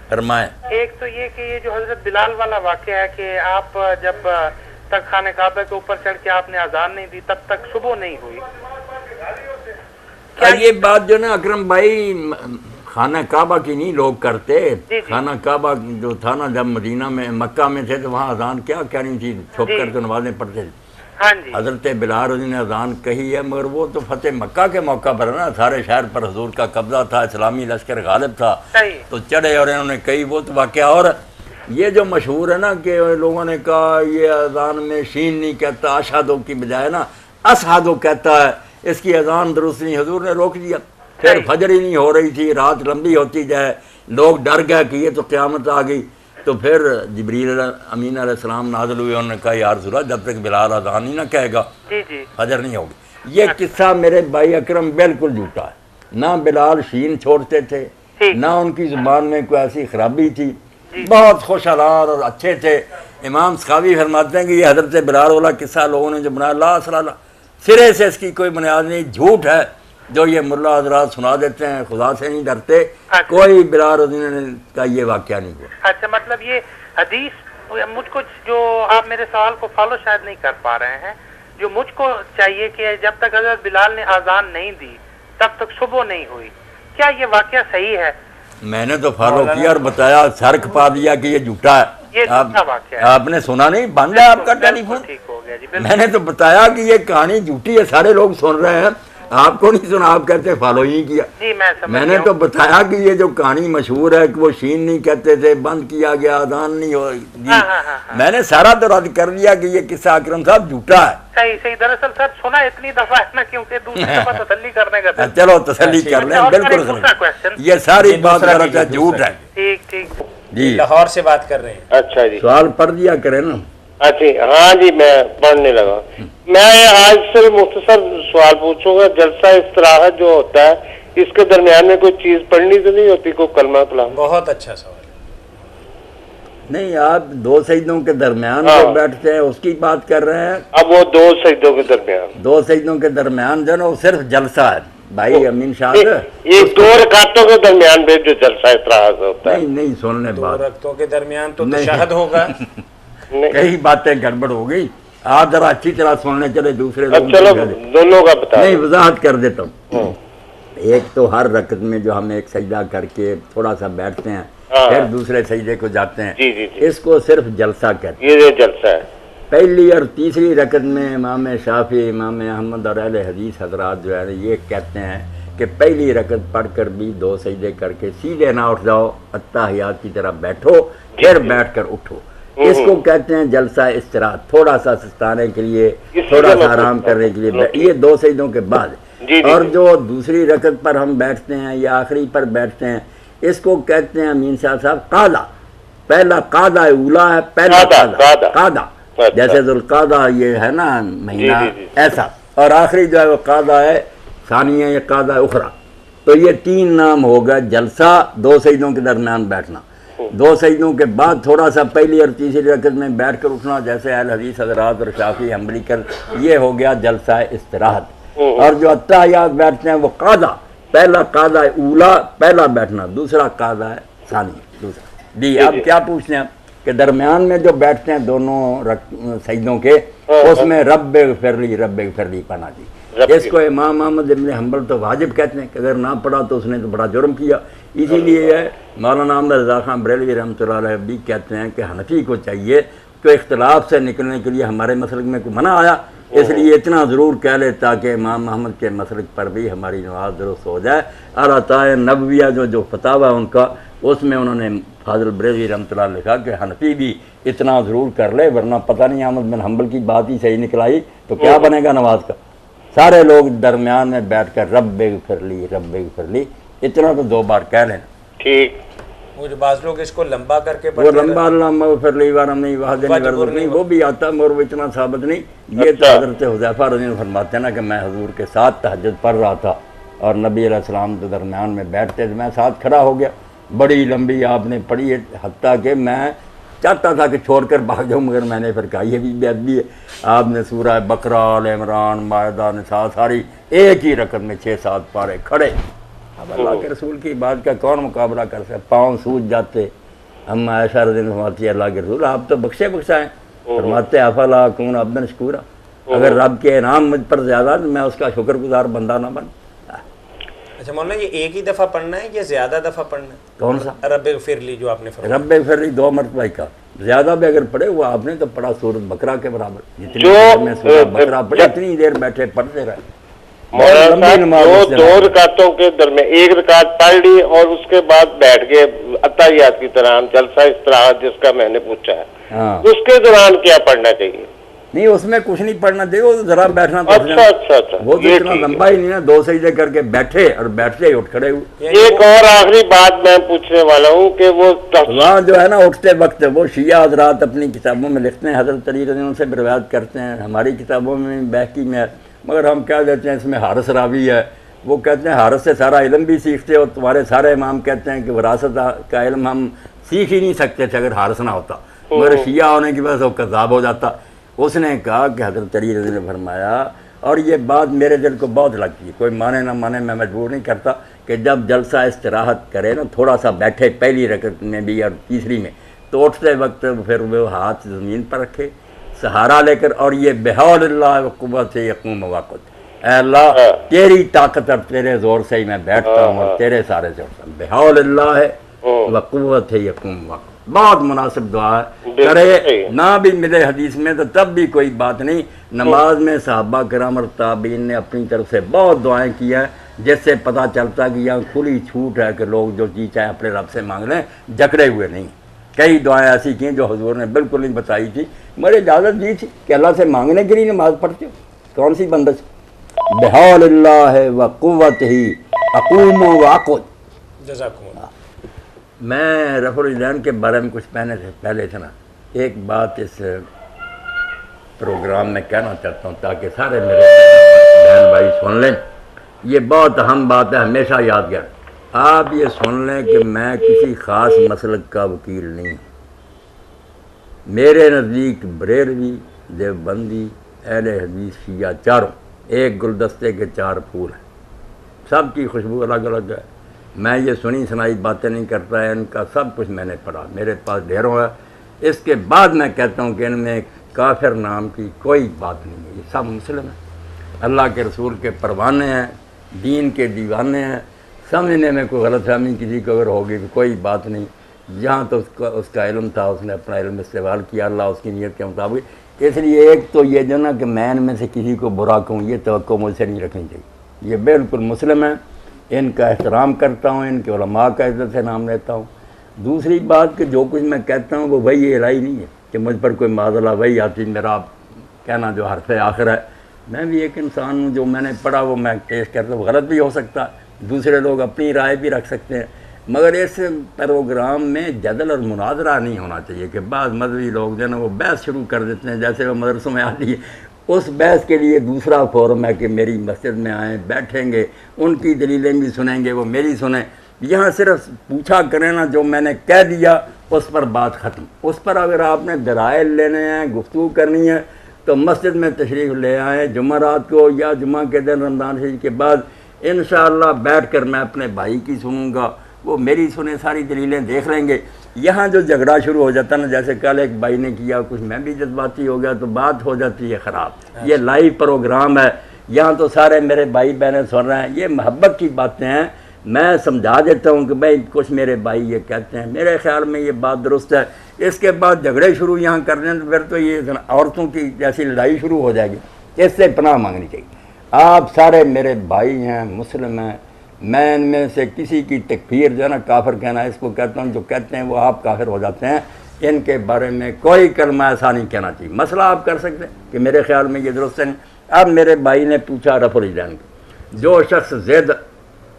فرمائیں۔ ایک تو یہ کہ یہ جو حضرت بلال والا واقعہ ہے کہ آپ جب تک خانہ کعبہ کے اوپر چڑھ کے آپ نے اذان نہیں دی تب تک صبح نہیں ہوئی. یہ بات جو نا اکرم بھائی خانہ کعبہ کی نہیں لوگ کرتے. خانہ کعبہ جو تھا نا جب مدینہ میں مکہ میں تھے تو وہاں اذان کیا کرنی تھی، چھپ کر کے نمازیں پڑھتے تھے. حضرت بلال رضی نے اذان کہی ہے، مگر وہ تو فتح مکہ کے موقع پر نا سارے شہر پر حضور کا قبضہ تھا، اسلامی لشکر غالب تھا تو چڑھے اور انہوں نے کہی وہ تو واقعہ. اور یہ جو مشہور ہے نا کہ لوگوں نے کہا یہ اذان میں شین نہیں کہتا، اشہدو کی بجائے نا اشہدو کہتا ہے، اس کی اذان درست نہیں، حضور نے روک دیا. پھر فجر ہی نہیں ہو رہی تھی، رات لمبی ہوتی جائے، لوگ ڈر گئے کہ یہ تو قیامت آ گئی. تو پھر جبریل امین علیہ السلام نازل ہوئے، انہوں نے کہا یا رسول اللہ جب تک بلال اذان ہی نہ کہے گا فجر نہیں ہوگی. یہ قصہ میرے بھائی اکرم بالکل جھوٹا ہے. نہ بلال شین چھوڑتے تھے، نہ ان کی زبان میں کوئی ایسی خرابی تھی، بہت خوش حال اور اچھے تھے. امام سخاوی فرماتے ہیں کہ یہ حضرت بلال والا قصہ لوگوں نے جو بنایا لا صلی اللہ سرے سے اس کی کوئی بنیاد نہیں، جھوٹ ہے جو یہ ملا حضرات سنا دیتے ہیں، خدا سے نہیں ڈرتے. کوئی بلال رضی کا یہ واقعہ نہیں ہوا. اچھا، مطلب یہ حدیث مجھ کو جو آپ میرے سوال کو فالو شاید نہیں کر پا رہے ہیں، جو مجھ کو چاہیے کہ جب تک حضرت بلال نے اذان نہیں دی تب تک صبح نہیں ہوئی، کیا یہ واقعہ صحیح ہے؟ میں نے تو فالو کیا اور بتایا، سر کھپا دیا کہ یہ جھوٹا ہے. آپ نے سنا نہیں؟ بند ہے آپ کا ٹیلی فون. میں نے تو بتایا کہ یہ کہانی جھوٹی ہے، سارے لوگ سن رہے ہیں، آپ کو نہیں سنا، آپ کہتے فالو ہی کیا. میں نے تو بتایا کہ یہ جو کہانی مشہور ہے کہ وہ شین نہیں کہتے تھے، بند کیا گیا، اذان نہیں ہو گی. میں نے سارا تو رد کر دیا کہ یہ قصہ اکرم صاحب جھوٹا ہے. صحیح. دراصل سر سنا اتنی دفعہ ہے نا کیونکہ دوسری دفعہ تسلی کرنے کا. چلو تسلی کر لیں، بالکل یہ ساری بات غلط ہے، جھوٹ ہے. ٹھیک جی لاہور سے بات کر رہے ہیں. اچھا جی، سوال پڑھ دیا کریں نا. اچھا ہاں جی، میں پڑھنے لگا. میں آج سے مختصر سوال پوچھوں گا. جلسہ استراحت جو ہوتا ہے اس کے درمیان میں کوئی چیز پڑھنی تو نہیں ہوتی، کوئی کلمہ کلام؟ بہت اچھا سوال. نہیں، آپ دو سجدوں کے درمیان جو بیٹھتے ہیں اس کی بات کر رہے ہیں. اب وہ دو سجدوں کے درمیان، دو سجدوں کے درمیان جو نا وہ صرف جلسہ ہے بھائی امین شاہ. یہ دو رکعتوں کے درمیان بھی جو جلسہ استراحت ہوتا ہے. نہیں سننے دو بات، رکعتوں کے درمیان تو تشہد ہوگا. کئی باتیں گڑبڑ ہو گئی. آپ ذرا اچھی طرح سننے چلے، دوسرے لوگ چلو دونوں کا بتا. نہیں، وضاحت کر دیتا ہوں. ایک تو ہر رکعت میں جو ہم ایک سجدہ کر کے تھوڑا سا بیٹھتے ہیں پھر دوسرے سجدے کو جاتے ہیں، اس کو صرف جلسہ کہتے ہیں. یہ جلسہ ہے. پہلی اور تیسری رکعت میں امام شافعی، امام احمد اور اہل حدیث حضرات جو ہے یہ کہتے ہیں کہ پہلی رکعت پڑھ کر بھی دو سجدے کر کے سیدھے نہ اٹھ جاؤ، اتحیات کی طرح بیٹھو، پھر بیٹھ کر اٹھو. اس کو کہتے ہیں جلسہ استراحت، تھوڑا سا سستانے کے لیے، تھوڑا سا آرام کرنے کے لیے. یہ دو سجدوں کے بعد. اور جو دوسری رکعت پر ہم بیٹھتے ہیں یا آخری پر بیٹھتے ہیں اس کو کہتے ہیں امین صاحب قاعدہ. پہلا قاعدہ اولا ہے، پہلا قاعدہ جیسے ذوالقعدہ یہ ہے نا مہینہ ایسا، اور آخری جو ہے وہ قاعدہ ہے ثانیہ یا قاعدہ اخرى. تو یہ تین نام ہوگا جلسہ، دو سجدوں کے درمیان بیٹھنا. دو سجدوں کے بعد تھوڑا سا پہلی اور تیسری رکعت میں بیٹھ کر اٹھنا جیسے اہل حدیث حضرات اور شافعی حنبلی کر، یہ ہو گیا جلسہ استراحت. اور جو اتحیات بیٹھتے ہیں وہ قاعدہ، پہلا قاعدہ اولا پہلا بیٹھنا، دوسرا قاعدہ ہے ثانی دوسرا. جی اب کیا پوچھتے ہیں کہ درمیان میں جو بیٹھتے ہیں دونوں سجدوں کے، اس میں رب اغفر لی پڑھنا. جی اس کو امام احمد بن حنبل تو واجب کہتے ہیں کہ اگر نہ پڑھا تو اس نے تو بڑا جرم کیا. اسی لیے مولانا احمد رضا خان بریلوی رحمۃ اللہ علیہ بھی کہتے ہیں کہ حنفی کو چاہیے کہ اختلاف سے نکلنے کے لیے ہمارے مسلک میں کوئی منع آیا اس لیے اتنا ضرور کہہ لے تاکہ امام احمد کے مسلک پر بھی ہماری نماز درست ہو جائے. العطائے نبویہ جو فتاوی ان کا، اس میں انہوں نے فاضل بریلوی رحمۃ اللہ علیہ لکھا کہ حنفی بھی اتنا ضرور کر لے، ورنہ پتہ نہیں احمد بن حنبل کی بات ہی صحیح نکلائی تو کیا بنے گا نماز کا. سارے لوگ درمیان میں بیٹھ کر رب اغفر لی اتنا تو دو بار کہہ لینا. ٹھیک. وہ جو بعض لوگ اس کو لمبا کر کے وہ لمبا اللہ اغفر لی وارم نہیں نہیں وہ بھی آتا مگر وہ اتنا ثابت نہیں. یہ تو حضرت حذیفہ رضی اللہ عنہ فرماتے ہیں نا کہ میں حضور کے ساتھ تہجد پڑھ رہا تھا اور نبی علیہ السلام کے درمیان میں بیٹھتے تھے، میں ساتھ کھڑا ہو گیا. بڑی لمبی آپ نے پڑھی ہے، حتیٰ کہ میں چاہتا تھا کہ چھوڑ کر بھاگ جاؤں مگر میں نے پھر کہا یہ بھی بے ادبی ہے. آپ نے سورہ بقرہ، آل عمران، مائدہ، نساء ساری ایک ہی رکعت میں 6-7 پارے کھڑے اب اللہ کے رسول کی بات کا کون مقابلہ کر سکتا؟ پاؤں سوج جاتے، ہم عائشہ رضی اللہ عنہا فرماتی ہے اللہ کے رسول آپ تو بخشے بخشا ہیں، فرماتے افلا اکون عبدا شکورا، اگر رب کے انعام مجھ پر زیادہ تو میں اس کا شکر گزار بندہ نہ بن۔ اچھا مولانا یہ ایک ہی دفعہ پڑھنا ہے یا زیادہ دفعہ پڑھنا ہے؟ کون سا؟ رب اغفر لی جو آپ نے فرمایا، رب اغفر لی 2 مرتبہ ہی کہا، زیادہ بھی اگر پڑھے وہ آپ نے تو پڑھا سورۃ بقرہ کے برابر، جتنی دیر میں سورۃ بقرہ پڑھے اتنی دیر بیٹھے پڑھتے رہے۔ مولانا صاحب دو رکعتوں کے درمیان 1 رکعت پڑھ لی اور اس کے بعد بیٹھ گئے اتحیات کی طرح جلسہ استراحت جس کا میں نے پوچھا ہے، اس کے دوران کیا پڑھنا چاہیے؟ نہیں اس میں کچھ نہیں پڑھنا چاہیے، وہ ذرا بیٹھنا اچھا وہ تو اتنا لمبا ہی نہیں نا، 2 سجدے کر کے بیٹھے اور بیٹھتے ہی اٹھ کھڑے ہوئے۔ ایک اور آخری بات میں پوچھنے والا ہوں کہ وہ وہاں جو ہے نا اٹھتے وقت وہ شیعہ حضرات اپنی کتابوں میں لکھتے ہیں، حضرت علی رضی اللہ عنہ سے روایت کرتے ہیں، ہماری کتابوں میں بحقی میں ہے، مگر ہم کہہ دیتے ہیں اس میں حارث راوی ہے، وہ کہتے ہیں حارث سے سارا علم بھی سیکھتے، اور تمہارے سارے امام کہتے ہیں کہ وراثت کا علم ہم سیکھ ہی نہیں سکتے تھے اگر حارث نہ ہوتا، مگر شیعہ ہونے کی وجہ سے وہ کذاب ہو جاتا۔ اس نے کہا کہ حضرت علی رضی اللہ عنہ نے فرمایا، اور یہ بات میرے دل کو بہت لگتی ہے، کوئی مانے نہ مانے میں مجبور نہیں کرتا، کہ جب جلسہ استراحت کرے نا تھوڑا سا بیٹھے پہلی رکعت میں بھی اور تیسری میں، تو اٹھتے وقت پھر وہ ہاتھ زمین پر رکھے سہارا لے کر، اور یہ بحول اللہ و قوت سے یقوم وقت، اے اللہ تیری طاقت اور تیرے زور سے ہی میں بیٹھتا ہوں اور تیرے سارے سے اٹھتا ہوں، بحول اللہ ہے و قوت ہے یقوم وقت۔ بہت مناسب دعا ہے، کرے نہ بھی ملے حدیث میں تو تب بھی کوئی بات نہیں۔ نماز میں صحابہ کرام اور تابعین نے اپنی طرف سے بہت دعائیں کی ہیں، جس سے پتہ چلتا کہ یہاں کھلی چھوٹ ہے کہ لوگ جو چیز چاہیں اپنے رب سے مانگ لیں، جکڑے ہوئے نہیں۔ کئی دعائیں ایسی کی جو حضور نے بالکل نہیں بتائی تھی، مجھے اجازت دی تھی کہ اللہ سے مانگنے کے لیے نماز پڑھتے ہو، کون سی بندش؟ بحول اللہ ہے و قوت ہی اقوم و واقعد۔ جزاکم اللہ۔ میں رفع الیدین کے بارے میں کچھ پہلے تھا نا، ایک بات اس پروگرام میں کہنا چاہتا ہوں تاکہ سارے میرے بہن بھائی سن لیں، یہ بہت اہم بات ہے، ہمیشہ یادگار۔ آپ یہ سن لیں کہ میں کسی خاص مسلک کا وکیل نہیں ہوں، میرے نزدیک بریلوی، دیوبندی، اہل حدیث، شیعہ چاروں ایک گلدستے کے 4 پھول ہیں، سب کی خوشبو الگ الگ ہے۔ میں یہ سنی سنائی باتیں نہیں کرتا ہے، ان کا سب کچھ میں نے پڑھا، میرے پاس ڈھیروں ہے۔ اس کے بعد میں کہتا ہوں کہ ان میں کافر نام کی کوئی بات نہیں ہے، یہ سب مسلم ہیں، اللہ کے رسول کے پروانے ہیں، دین کے دیوانے ہیں۔ سمجھنے میں کوئی غلط فہمی کسی کو اگر ہوگی تو کوئی بات نہیں، جہاں تو اس کا علم تھا اس نے اپنا علم استعمال کیا اللہ اس کی نیت کے مطابق۔ اس لیے ایک تو یہ جو نا کہ میں ان میں سے کسی کو برا کہوں، یہ توقع مجھ سے نہیں رکھنی چاہیے، یہ بالکل مسلم ہیں، ان کا احترام کرتا ہوں، ان کے علماء کا عزت سے نام لیتا ہوں۔ دوسری بات کہ جو کچھ میں کہتا ہوں وہ وہی الہی نہیں ہے کہ مجھ پر کوئی معذلہ وہی آتی میرا کہنا جو حرف آخر ہے۔ میں بھی ایک انسان ہوں، جو میں نے پڑھا وہ میں پیش کرتا ہوں، غلط بھی ہو سکتا ہے، دوسرے لوگ اپنی رائے بھی رکھ سکتے ہیں، مگر اس پروگرام میں جدل اور مناظرہ نہیں ہونا چاہیے کہ بعض مذہبی لوگ جو ہے نا وہ بحث شروع کر دیتے ہیں، جیسے وہ مدرسوں میں آتی ہے۔ اس بحث کے لیے دوسرا فورم ہے کہ میری مسجد میں آئیں، بیٹھیں گے، ان کی دلیلیں بھی سنیں گے، وہ میری سنیں۔ یہاں صرف پوچھا کریں نا، جو میں نے کہہ دیا اس پر بات ختم۔ اس پر اگر آپ نے دلائل لینے ہیں، گفتگو کرنی ہے تو مسجد میں تشریف لے آئیں جمعرات کو یا جمعہ کے دن رمضان شریف کے بعد، انشاءاللہ بیٹھ کر میں اپنے بھائی کی سنوں گا، وہ میری سنیں، ساری دلیلیں دیکھ لیں گے۔ یہاں جو جھگڑا شروع ہو جاتا نا، جیسے کل ایک بھائی نے کیا، کچھ میں بھی جذباتی ہو گیا تو بات ہو جاتی ہے خراب۔ یہ لائیو پروگرام ہے، یہاں تو سارے میرے بھائی بہنیں سن رہے ہیں، یہ محبت کی باتیں ہیں۔ میں سمجھا دیتا ہوں کہ بھائی کچھ میرے بھائی یہ کہتے ہیں، میرے خیال میں یہ بات درست ہے۔ اس کے بعد جھگڑے شروع یہاں کر دیں تو پھر تو یہ عورتوں کی جیسی لڑائی شروع ہو جائے گی، اس سے پناہ مانگنی چاہیے۔ آپ سارے میرے بھائی ہیں، مسلم ہیں، میں ان میں سے کسی کی تکفیر جو ہے نا، کافر کہنا اس کو کہتا ہوں، جو کہتے ہیں وہ آپ کافر ہو جاتے ہیں، ان کے بارے میں کوئی کلمہ ایسا نہیں کہنا چاہیے۔ مسئلہ آپ کر سکتے ہیں کہ میرے خیال میں یہ درست ہے نہیں۔ اب میرے بھائی نے پوچھا رفع الیدین کو، جو شخص ضد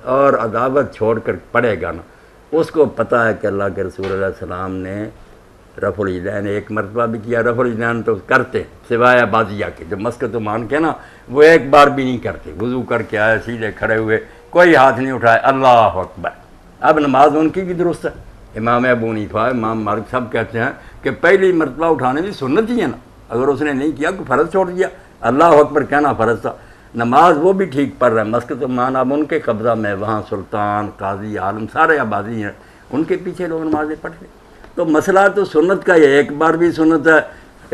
اور عداوت چھوڑ کر پڑھے گا نا، اس کو پتہ ہے کہ اللہ کے رسول علیہ السلام نے رفع الیدین 1 مرتبہ بھی کیا۔ رفع الیدین تو کرتے سوائے بازیہ کے، جو مسکت و مان کے نا وہ 1 بار بھی نہیں کرتے، وضو کر کے آئے سیدھے کھڑے ہوئے، کوئی ہاتھ نہیں اٹھائے، اللہ اکبر۔ اب نماز ان کی بھی درست ہے، امام ابو حنیفہ، امام مالک سب کہتے ہیں کہ پہلی مرتبہ اٹھانے کی سنت ہی ہے نا، اگر اس نے نہیں کیا کوئی فرض چھوڑ دیا، اللہ اکبر کہنا فرض تھا۔ نماز وہ بھی ٹھیک پڑھ رہے ہیں، مسجد عمان اب ان کے قبضہ میں، وہاں سلطان قاضی عالم سارے آبادی ہیں، ان کے پیچھے لوگ نمازیں پڑھتے. تو مسئلہ تو سنت کا یہ ایک بار بھی سنت ہے،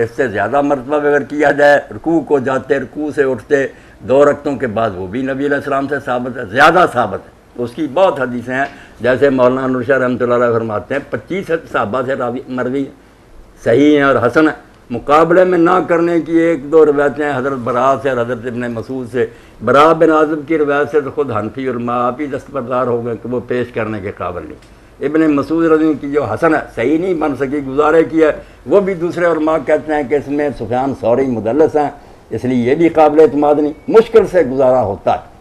اس سے زیادہ مرتبہ اگر کیا جائے، رکوع کو جاتے، رکوع سے اٹھتے 2 رکعتوں کے بعد، وہ بھی نبی علیہ السلام سے ثابت ہے، زیادہ ثابت ہے. اس کی بہت حدیثیں ہیں، جیسے مولانا نور شاہ رحمۃ اللہ علیہ فرماتے ہیں 25 صحابہ سے مروی صحیح ہیں اور حسن ہیں. مقابلے میں نہ کرنے کی 1-2 روایتیں حضرت برا سے اور حضرت ابن مسعود سے. برا بن عازب کی روایت سے تو خود حنفی علماء آپ ہی دستبردار ہو گئے کہ وہ پیش کرنے کے قابل نہیں. ابن مسعود رضی اللہ کی جو حسن ہے، صحیح نہیں بن سکی، گزارے کی ہے، وہ بھی دوسرے علماء کہتے ہیں کہ اس میں سفیان ثوری مدلس ہیں، اس لیے یہ بھی قابل اعتماد نہیں، مشکل سے گزارا ہوتا ہے.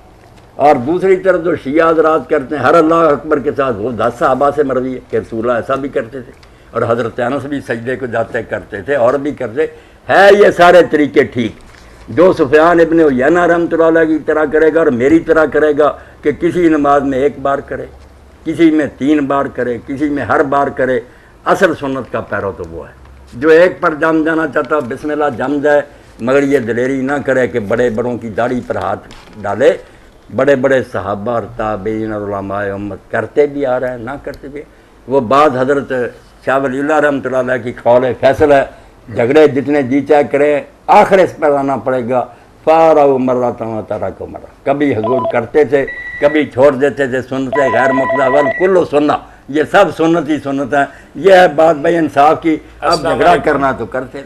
اور دوسری طرف جو شیعہ حضرات کرتے ہیں ہر اللہ اکبر کے ساتھ، وہ 10 صحابہ سے مروی ہے کہ رسول اللہ ایسا بھی کرتے تھے، اور حضرت انس بھی سجدے کو جاتے کرتے تھے اور بھی کرتے ہیں. یہ سارے طریقے ٹھیک. جو سفیان ابن عیینہ رحمۃ اللہ علیہ کی طرح کرے گا اور میری طرح کرے گا کہ کسی نماز میں 1 بار کرے، کسی میں 3 بار کرے، کسی میں ہر بار کرے، اصل سنت کا پیرو تو وہ ہے. جو ایک پر جم جانا چاہتا بسم اللہ جم جائے، مگر یہ دلیری نہ کرے کہ بڑے بڑوں کی داڑھی پر ہاتھ ڈالے. بڑے بڑے صحابہ اور تابعین اور علماء امت کرتے بھی آ رہے ہیں، نہ کرتے بھی. وہ بعد حضرت شاہ ولی اللہ رحمۃ اللہ علیہ کی قول فیصل ہے، جھگڑے جتنے جی چاہے کریں، آخر اس پر آنا پڑے گا. فارا مرہ تارا کو مرہ، کبھی حضور کرتے تھے، کبھی چھوڑ دیتے تھے. سنت غیر مقتضی ول کل سنہ، یہ سب سنت ہی سنت ہے. یہ ہے بات بھائی انصاف کی. اب جھگڑا کرنا تو کرتے